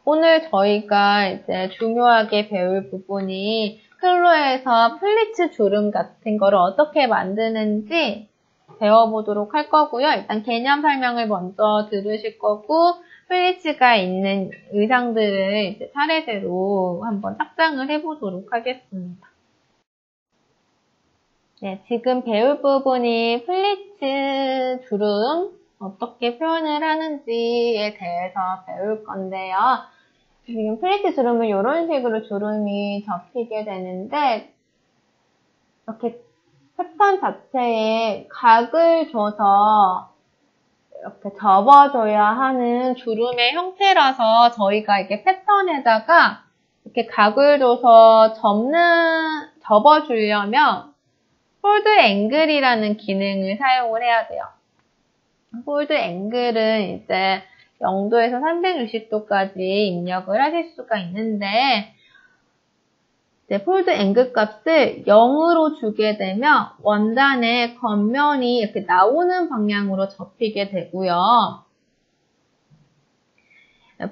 오늘 저희가 이제 중요하게 배울 부분이 클로에서 플리츠 주름 같은 거를 어떻게 만드는지 배워보도록 할 거고요. 일단 개념 설명을 먼저 들으실 거고, 플리츠가 있는 의상들을 이제 차례대로 한번 착장을 해보도록 하겠습니다. 네, 지금 배울 부분이 플리츠 주름 어떻게 표현을 하는지에 대해서 배울 건데요. 지금 플리츠 주름은 이런 식으로 주름이 접히게 되는데, 이렇게 패턴 자체에 각을 줘서 이렇게 접어줘야 하는 주름의 형태라서 저희가 이렇게 패턴에다가 이렇게 각을 줘서 접어주려면 폴드 앵글이라는 기능을 사용을 해야 돼요. 폴드 앵글은 이제 0도에서 360도까지 입력을 하실 수가 있는데, 이제 폴드 앵글 값을 0으로 주게 되면 원단의 겉면이 이렇게 나오는 방향으로 접히게 되고요.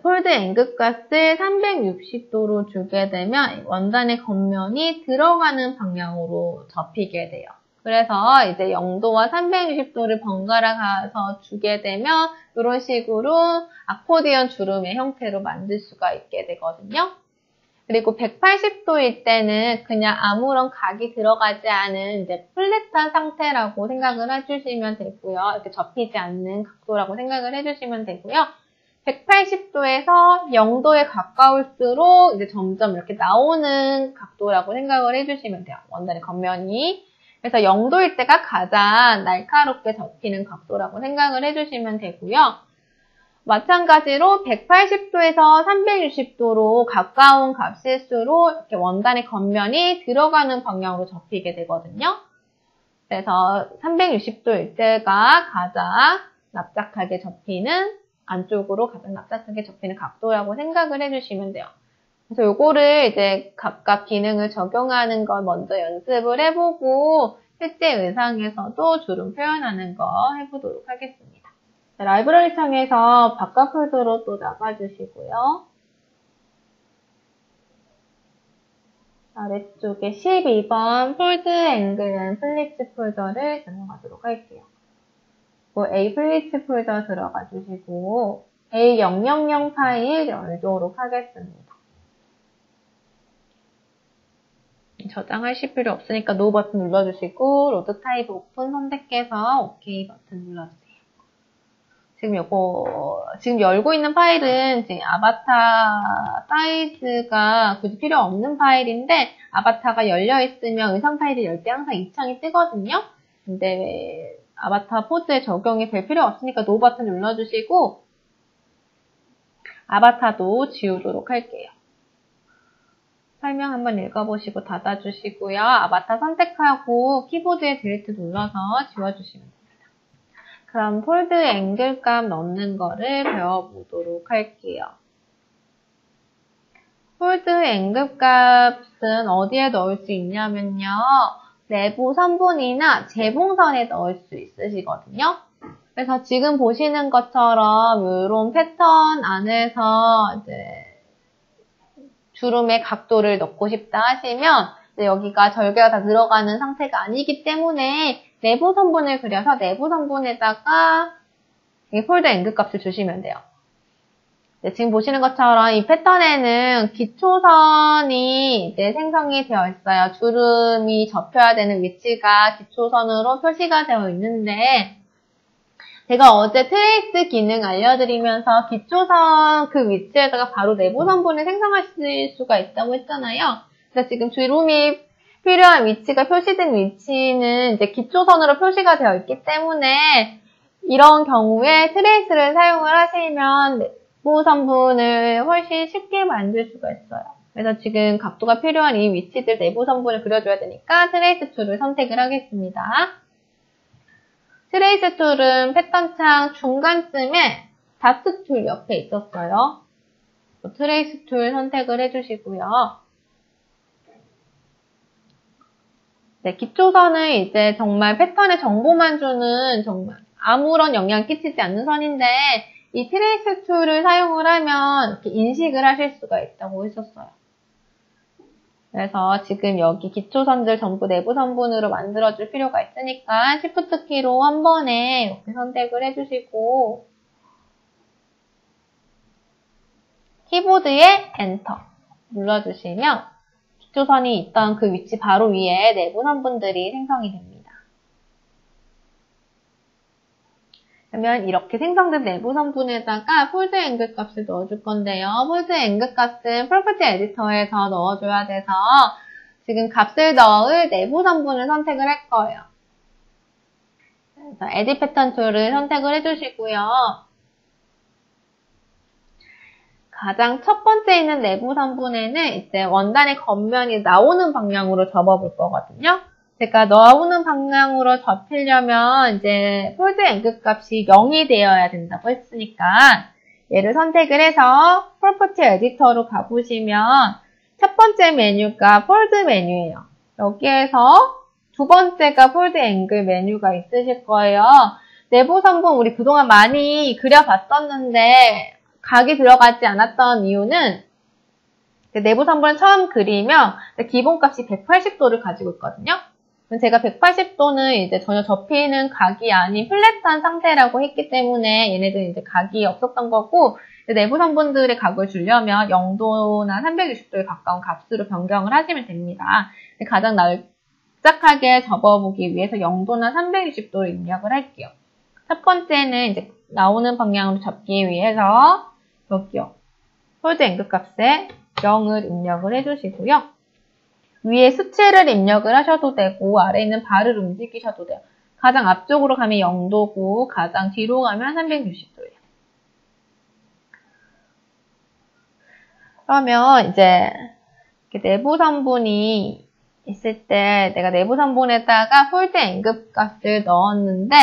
폴드 앵글 값을 360도로 주게 되면 원단의 겉면이 들어가는 방향으로 접히게 돼요. 그래서 이제 0도와 360도를 번갈아 가서 주게 되면 이런 식으로 아코디언 주름의 형태로 만들 수가 있게 되거든요. 그리고 180도일 때는 그냥 아무런 각이 들어가지 않은 이제 플랫한 상태라고 생각을 해주시면 되고요. 이렇게 접히지 않는 각도라고 생각을 해주시면 되고요. 180도에서 0도에 가까울수록 이제 점점 이렇게 나오는 각도라고 생각을 해주시면 돼요. 원단의 겉면이. 그래서 0도일 때가 가장 날카롭게 접히는 각도라고 생각을 해주시면 되고요. 마찬가지로 180도에서 360도로 가까운 값일수록 이렇게 원단의 겉면이 들어가는 방향으로 접히게 되거든요. 그래서 360도일 때가 가장 납작하게 접히는, 안쪽으로 가장 납작하게 접히는 각도라고 생각을 해주시면 돼요. 그래서 요거를 이제 각각 기능을 적용하는 걸 먼저 연습을 해보고 실제 의상에서도 주름 표현하는 거 해보도록 하겠습니다. 라이브러리 창에서 바깥 폴더로 또 나가주시고요. 아래쪽에 12번 폴드 앵글 앤 플리츠 폴더를 전용하도록 할게요. A 플리츠 폴더 들어가 주시고 A000 파일 열도록 하겠습니다. 저장하실 필요 없으니까 노 버튼 눌러주시고 로드 타입 오픈 선택해서 OK 버튼 눌러주세요. 지금 열고 있는 파일은 지금 아바타 사이즈가 굳이 필요 없는 파일인데, 아바타가 열려 있으면 의상 파일을 열 때 항상 이 창이 뜨거든요. 근데 아바타 포즈에 적용이 될 필요 없으니까 노 버튼 눌러주시고, 아바타도 지우도록 할게요. 설명 한번 읽어보시고 닫아주시고요. 아바타 선택하고 키보드에 딜리트 눌러서 지워주시면 됩니다. 그럼 폴드 앵글 값 넣는 거를 배워보도록 할게요. 폴드 앵글 값은 어디에 넣을 수 있냐면요. 내부 선분이나 재봉선에 넣을 수 있으시거든요. 그래서 지금 보시는 것처럼 이런 패턴 안에서 이제 주름의 각도를 넣고 싶다 하시면 여기가 절개가 다 들어가는 상태가 아니기 때문에 내부 선분을 그려서 내부 선분에다가 이 폴드 앵글 값을 주시면 돼요. 지금 보시는 것처럼 이 패턴에는 기초선이 이제 생성이 되어 있어요. 주름이 접혀야 되는 위치가 기초선으로 표시가 되어 있는데, 제가 어제 트레이스 기능 알려드리면서 기초선 그 위치에다가 바로 내부 선분을 생성하실 수가 있다고 했잖아요. 그래서 지금 주름이 필요한 위치가 표시된 위치는 이제 기초선으로 표시가 되어 있기 때문에 이런 경우에 트레이스를 사용을 하시면 내부 선분을 훨씬 쉽게 만들 수가 있어요. 그래서 지금 각도가 필요한 이 위치들 내부 선분을 그려줘야 되니까 트레이스 툴을 선택을 하겠습니다. 트레이스 툴은 패턴 창 중간쯤에 다트 툴 옆에 있었어요. 트레이스 툴 선택을 해주시고요. 네, 기초선은 이제 정말 패턴의 정보만 주는 정말 아무런 영향 끼치지 않는 선인데, 이 트레이스 툴을 사용을 하면 이렇게 인식을 하실 수가 있다고 했었어요. 그래서 지금 여기 기초선들 전부 내부 선분으로 만들어줄 필요가 있으니까 Shift 키로 한 번에 이렇게 선택을 해주시고 키보드에 엔터 눌러주시면 기초선이 있던 그 위치 바로 위에 내부 선분들이 생성이 됩니다. 그러면 이렇게 생성된 내부 선분에다가 폴드 앵글 값을 넣어줄 건데요. 폴드 앵글 값은 프로퍼티 에디터에서 넣어줘야 돼서 지금 값을 넣을 내부 선분을 선택을 할 거예요. 그래서 에디 패턴 툴을 선택을 해주시고요. 가장 첫 번째 있는 내부 선분에는 이제 원단의 겉면이 나오는 방향으로 접어볼 거거든요. 제가 나오는 방향으로 접히려면 이제 폴드 앵글 값이 0이 되어야 된다고 했으니까 얘를 선택을 해서 프로퍼티 에디터로 가보시면 첫 번째 메뉴가 폴드 메뉴예요. 여기에서 두 번째가 폴드 앵글 메뉴가 있으실 거예요. 내부 선분 우리 그동안 많이 그려봤었는데 각이 들어가지 않았던 이유는 내부 선분을 처음 그리면 기본값이 180도를 가지고 있거든요. 제가 180도는 이제 전혀 접히는 각이 아닌 플랫한 상태라고 했기 때문에 얘네들은 이제 각이 없었던 거고 내부 선분들의 각을 주려면 0도나 360도에 가까운 값으로 변경을 하시면 됩니다. 가장 납작하게 접어보기 위해서 0도나 360도를 입력을 할게요. 첫 번째는 이제 나오는 방향으로 접기 위해서 여기요. 폴드 앵글 값에 0을 입력을 해주시고요. 위에 수치를 입력을 하셔도 되고 아래에 있는 바를 움직이셔도 돼요. 가장 앞쪽으로 가면 0도고 가장 뒤로 가면 360도예요. 그러면 이제 내부 선분이 있을 때 내가 내부 선분에다가 폴드 앵글 값을 넣었는데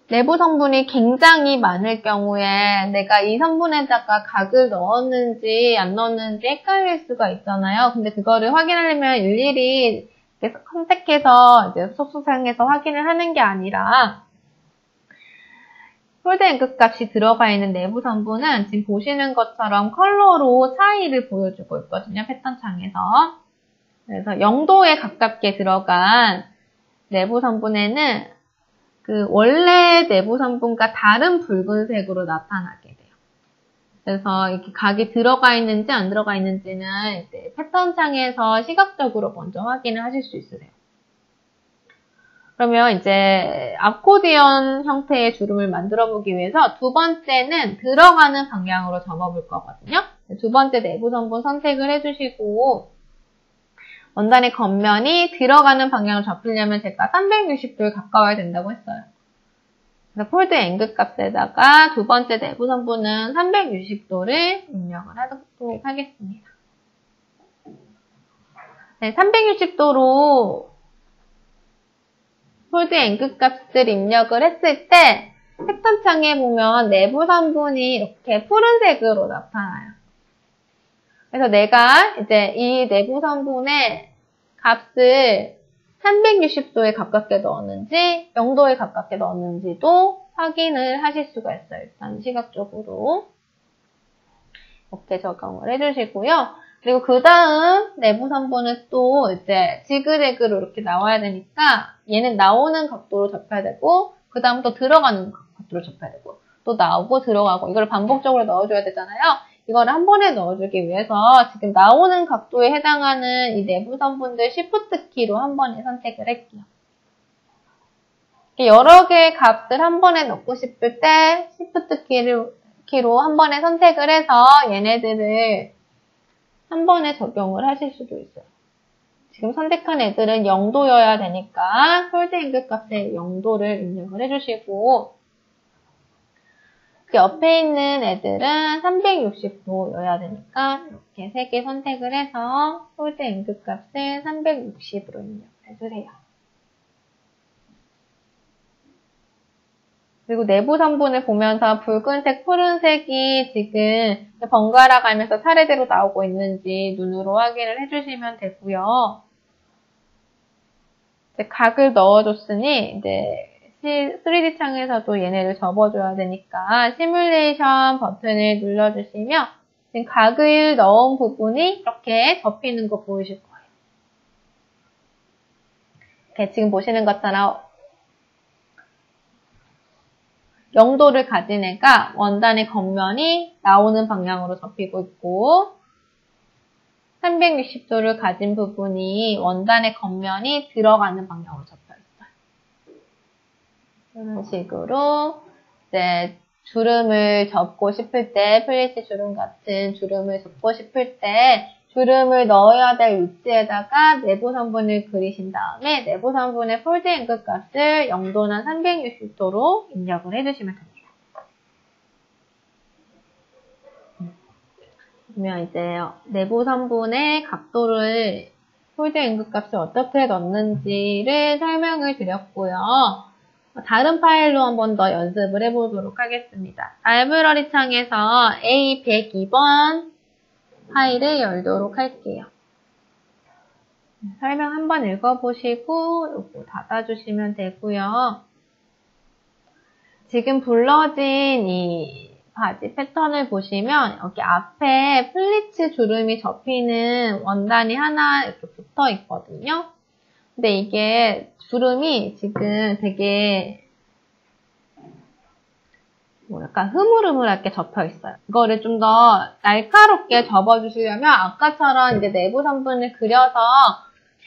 내부 성분이 굉장히 많을 경우에 내가 이 성분에다가 각을 넣었는지 안 넣었는지 헷갈릴 수가 있잖아요. 근데 그거를 확인하려면 일일이 선택해서 이제 소스상에서 확인을 하는 게 아니라 폴드 앵글 값이 들어가 있는 내부 성분은 지금 보시는 것처럼 컬러로 차이를 보여주고 있거든요. 패턴 창에서. 그래서 0도에 가깝게 들어간 내부 성분에는 그 원래 내부 성분과 다른 붉은색으로 나타나게 돼요. 그래서 이렇게 각이 들어가 있는지 안 들어가 있는지는 이제 패턴 창에서 시각적으로 먼저 확인을 하실 수 있으세요. 그러면 이제 아코디언 형태의 주름을 만들어 보기 위해서 두 번째는 들어가는 방향으로 접어볼 거거든요. 두 번째 내부 성분 선택을 해주시고 원단의 겉면이 들어가는 방향을 접히려면 제가 360도에 가까워야 된다고 했어요. 그래서 폴드 앵글 값에다가 두 번째 내부 선분은 360도를 입력을 하도록 하겠습니다. 네, 360도로 폴드 앵글 값을 입력을 했을 때 패턴 창에 보면 내부 선분이 이렇게 푸른색으로 나타나요. 그래서 내가 이제 이 내부 성분의 값을 360도에 가깝게 넣었는지 0도에 가깝게 넣었는지도 확인을 하실 수가 있어요. 일단 시각적으로 이렇게 적용을 해주시고요. 그리고 그 다음 내부 성분은 또 이제 지그재그로 이렇게 나와야 되니까 얘는 나오는 각도로 접혀야 되고 그 다음 또 들어가는 각도로 접혀야 되고 또 나오고 들어가고 이걸 반복적으로 넣어줘야 되잖아요. 이거를 한 번에 넣어주기 위해서 지금 나오는 각도에 해당하는 이 내부 성분들 Shift 키로 한 번에 선택을 할게요. 여러 개의 값을 한 번에 넣고 싶을 때 Shift 키로 한 번에 선택을 해서 얘네들을 한 번에 적용을 하실 수도 있어요. 지금 선택한 애들은 0도여야 되니까 폴드 앵글 값에 0도를 입력을 해주시고 그 옆에 있는 애들은 360도여야 되니까 이렇게 3개 선택을 해서 폴드 앵글 값을 360으로 입력해주세요. 그리고 내부 성분을 보면서 붉은색, 푸른색이 지금 번갈아 가면서 차례대로 나오고 있는지 눈으로 확인을 해주시면 되고요. 이제 각을 넣어줬으니 이제 3D 창에서도 얘네를 접어줘야 되니까 시뮬레이션 버튼을 눌러주시면 지금 각을 넣은 부분이 이렇게 접히는 거 보이실 거예요. 이렇게 지금 보시는 것처럼 영도를 가진 애가 원단의 겉면이 나오는 방향으로 접히고 있고 360도를 가진 부분이 원단의 겉면이 들어가는 방향으로 접혀 있어요. 이런 식으로 이제 주름을 접고 싶을 때, 플리츠 주름 같은 주름을 접고 싶을 때 주름을 넣어야 될 위치에다가 내부 선분을 그리신 다음에 내부 선분의 폴드 앵글 값을 0도나 360도로 입력을 해주시면 됩니다. 그러면 이제 내부 선분의 각도를 폴드 앵글 값을 어떻게 넣는지를 설명을 드렸고요. 다른 파일로 한 번 더 연습을 해보도록 하겠습니다. 라이브러리 창에서 A102번 파일을 열도록 할게요. 설명 한번 읽어보시고 이거 닫아주시면 되고요. 지금 불러진 이 바지 패턴을 보시면 여기 앞에 플리츠 주름이 접히는 원단이 하나 이렇게 붙어 있거든요. 근데 이게 주름이 지금 되게 약간 흐물흐물하게 접혀 있어요. 이거를 좀 더 날카롭게 접어주시려면 아까처럼 이제 내부 선분을 그려서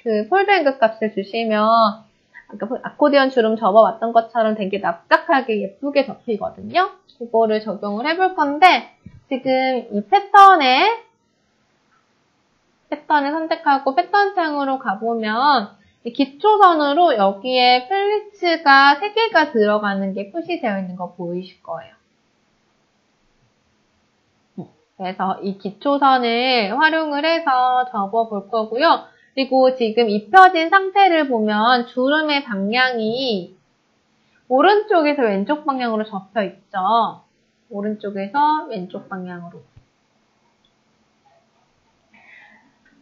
그 폴드 앵글 값을 주시면 아까 아코디언 주름 접어봤던 것처럼 되게 납작하게 예쁘게 접히거든요. 그거를 적용을 해볼 건데 지금 이 패턴을 선택하고 패턴 창으로 가보면 기초선으로 여기에 플리츠가 3개가 들어가는 게 표시되어 있는 거 보이실 거예요. 그래서 이 기초선을 활용을 해서 접어볼 거고요. 그리고 지금 입혀진 상태를 보면 주름의 방향이 오른쪽에서 왼쪽 방향으로 접혀 있죠. 오른쪽에서 왼쪽 방향으로.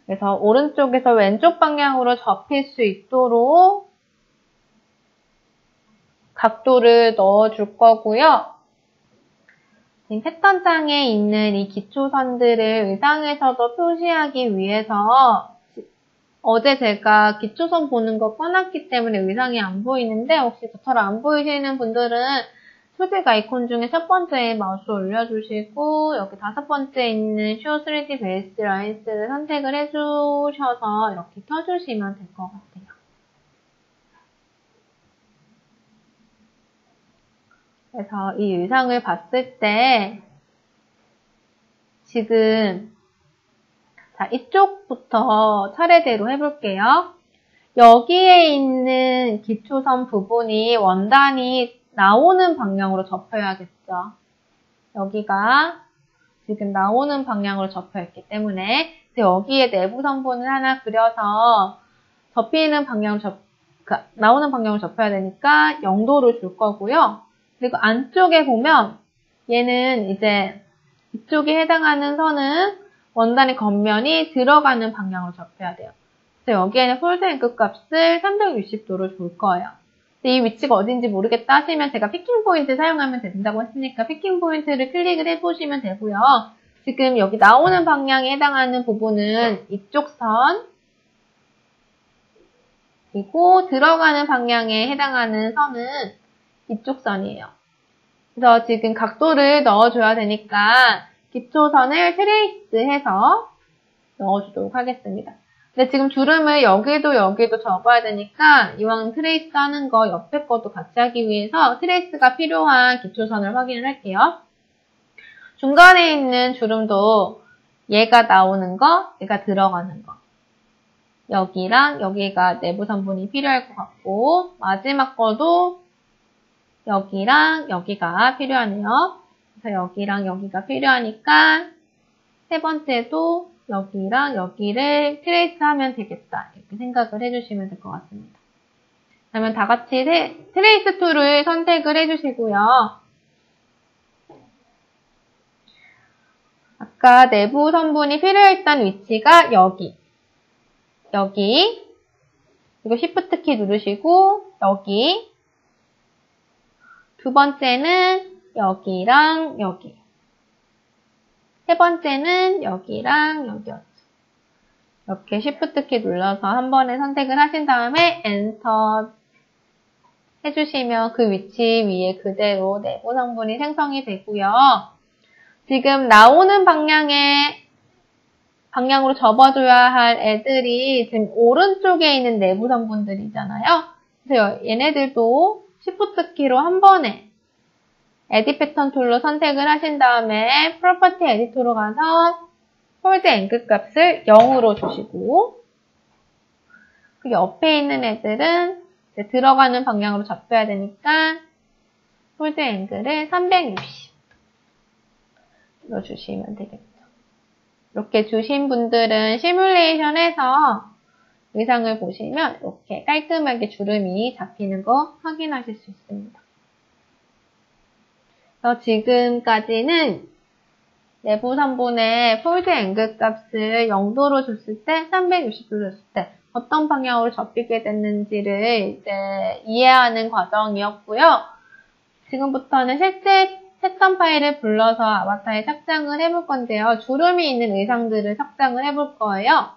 그래서 오른쪽에서 왼쪽 방향으로 접힐 수 있도록 각도를 넣어줄 거고요. 지금 패턴장에 있는 이 기초선들을 의상에서도 표시하기 위해서 어제 제가 기초선 보는 거 꺼놨기 때문에 의상이 안 보이는데 혹시 저처럼 안 보이시는 분들은 수직 아이콘 중에 첫 번째에 마우스 올려주시고 여기 5번째에 있는 Show 3D Base Lines를 선택을 해주셔서 이렇게 켜주시면 될 것 같아요. 그래서 이 의상을 봤을 때 지금 자 이쪽부터 차례대로 해볼게요. 여기에 있는 기초선 부분이 원단이 나오는 방향으로 접혀야겠죠. 여기가 지금 나오는 방향으로 접혀있기 때문에 여기에 내부 선분을 하나 그려서 접히는 방향으로 나오는 방향으로 접혀야 되니까 0도를 줄 거고요. 그리고 안쪽에 보면 얘는 이제 이쪽에 해당하는 선은 원단의 겉면이 들어가는 방향으로 접혀야 돼요. 그래서 여기에는 폴드 앵글 값을 360도로 줄 거예요. 이 위치가 어딘지 모르겠다 하시면 제가 피킹 포인트 사용하면 된다고 했으니까 피킹 포인트를 클릭을 해보시면 되고요. 지금 여기 나오는 방향에 해당하는 부분은 이쪽 선 그리고 들어가는 방향에 해당하는 선은 이쪽 선이에요. 그래서 지금 각도를 넣어줘야 되니까 기초선을 트레이스해서 넣어주도록 하겠습니다. 근데 지금 주름을 여기도 접어야 되니까 이왕 트레이스 하는 거 옆에 것도 같이 하기 위해서 트레이스가 필요한 기초선을 확인을 할게요. 중간에 있는 주름도 얘가 나오는 거, 얘가 들어가는 거. 여기랑 여기가 내부 선분이 필요할 것 같고 마지막 거도 여기랑 여기가 필요하네요. 그래서 여기랑 여기가 필요하니까 세 번째도 여기랑 여기를 트레이스 하면 되겠다. 이렇게 생각을 해주시면 될 것 같습니다. 그러면 다 같이 트레이스 툴을 선택을 해주시고요. 아까 내부 선분이 필요했던 위치가 여기. 그리고 Shift 키 누르시고 여기. 두 번째는 여기랑 여기. 세 번째는 여기랑 여기였죠. 이렇게 Shift 키 눌러서 한 번에 선택을 하신 다음에 엔터 해주시면 그 위치 위에 그대로 내부 성분이 생성이 되고요. 지금 나오는 방향으로 접어줘야 할 애들이 지금 오른쪽에 있는 내부 성분들이잖아요. 그래서 얘네들도 Shift 키로 한 번에 에디 패턴 툴로 선택을 하신 다음에 프로퍼티 에디터로 가서 폴드 앵글 값을 0으로 주시고 그 옆에 있는 애들은 이제 들어가는 방향으로 접혀야 되니까 폴드 앵글을 360로 주시면 되겠죠. 이렇게 주신 분들은 시뮬레이션에서 의상을 보시면 이렇게 깔끔하게 주름이 잡히는 거 확인하실 수 있습니다. 그래서 지금까지는 내부 성분의 폴드 앵글 값을 0도로 줬을 때, 360도 줬을 때 어떤 방향으로 접히게 됐는지를 이제 이해하는 과정이었고요. 지금부터는 실제 패턴 파일을 불러서 아바타에 착장을 해볼 건데요. 주름이 있는 의상들을 착장을 해볼 거예요.